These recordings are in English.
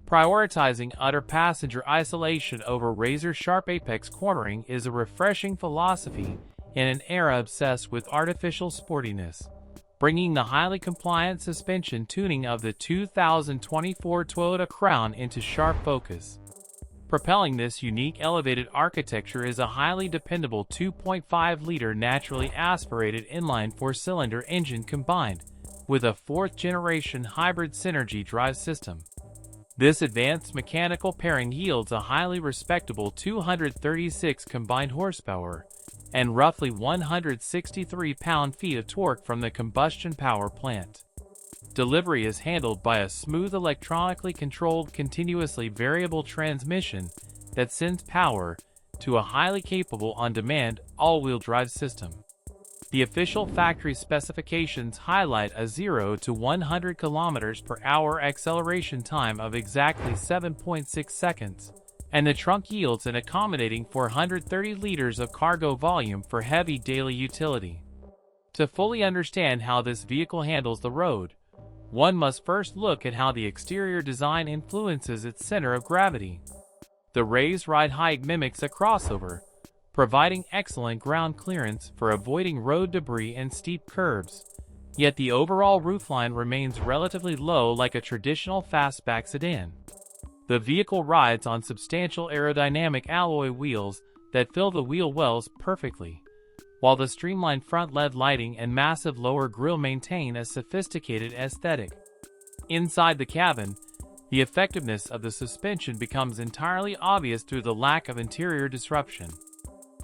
Prioritizing utter passenger isolation over razor-sharp apex cornering is a refreshing philosophy in an era obsessed with artificial sportiness, bringing the highly compliant suspension tuning of the 2024 Toyota Crown into sharp focus. Propelling this unique elevated architecture is a highly dependable 2.5-liter naturally aspirated inline four-cylinder engine combined with a fourth-generation hybrid synergy drive system. This advanced mechanical pairing yields a highly respectable 236 combined horsepower and roughly 163 pound-feet of torque from the combustion power plant. Delivery is handled by a smooth electronically controlled continuously variable transmission that sends power to a highly capable on-demand all-wheel drive system. The official factory specifications highlight a 0 to 100 km/h acceleration time of exactly 7.6 seconds, and the trunk yields an accommodating 430 liters of cargo volume for heavy daily utility. To fully understand how this vehicle handles the road, one must first look at how the exterior design influences its center of gravity. The raised ride height mimics a crossover, providing excellent ground clearance for avoiding road debris and steep curves, yet the overall roofline remains relatively low like a traditional fastback sedan. The vehicle rides on substantial aerodynamic alloy wheels that fill the wheel wells perfectly, while the streamlined front LED lighting and massive lower grille maintain a sophisticated aesthetic. Inside the cabin, the effectiveness of the suspension becomes entirely obvious through the lack of interior disruption.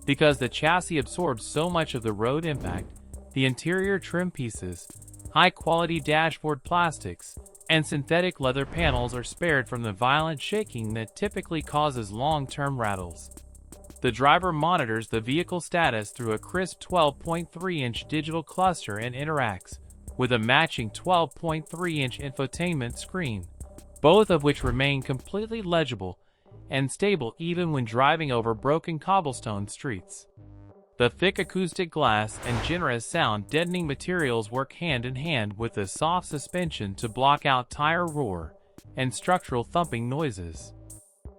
Because the chassis absorbs so much of the road impact, the interior trim pieces, high-quality dashboard plastics, and synthetic leather panels are spared from the violent shaking that typically causes long-term rattles. The driver monitors the vehicle status through a crisp 12.3-inch digital cluster and interacts with a matching 12.3-inch infotainment screen, both of which remain completely legible and stable even when driving over broken cobblestone streets. The thick acoustic glass and generous sound-deadening materials work hand in hand with the soft suspension to block out tire roar and structural thumping noises.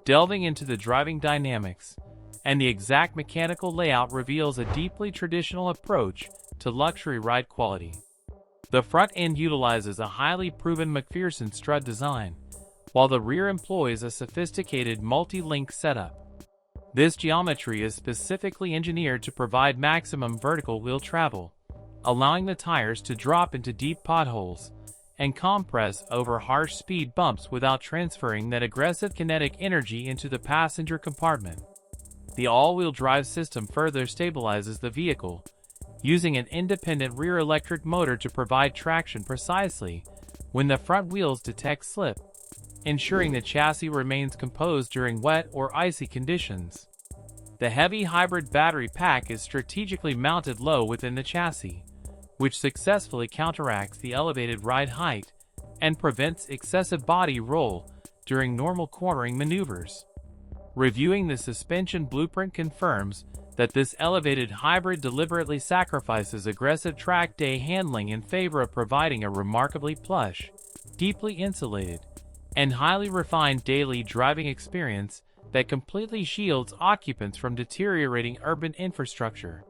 Delving into the driving dynamics, and the exact mechanical layout reveals a deeply traditional approach to luxury ride quality. The front end utilizes a highly proven MacPherson strut design, while the rear employs a sophisticated multi-link setup. This geometry is specifically engineered to provide maximum vertical wheel travel, allowing the tires to drop into deep potholes and compress over harsh speed bumps without transferring that aggressive kinetic energy into the passenger compartment. The all-wheel drive system further stabilizes the vehicle, using an independent rear electric motor to provide traction precisely when the front wheels detect slip, ensuring the chassis remains composed during wet or icy conditions. The heavy hybrid battery pack is strategically mounted low within the chassis, which successfully counteracts the elevated ride height and prevents excessive body roll during normal cornering maneuvers. Reviewing the suspension blueprint confirms that this elevated hybrid deliberately sacrifices aggressive track day handling in favor of providing a remarkably plush, deeply insulated, and highly refined daily driving experience that completely shields occupants from deteriorating urban infrastructure.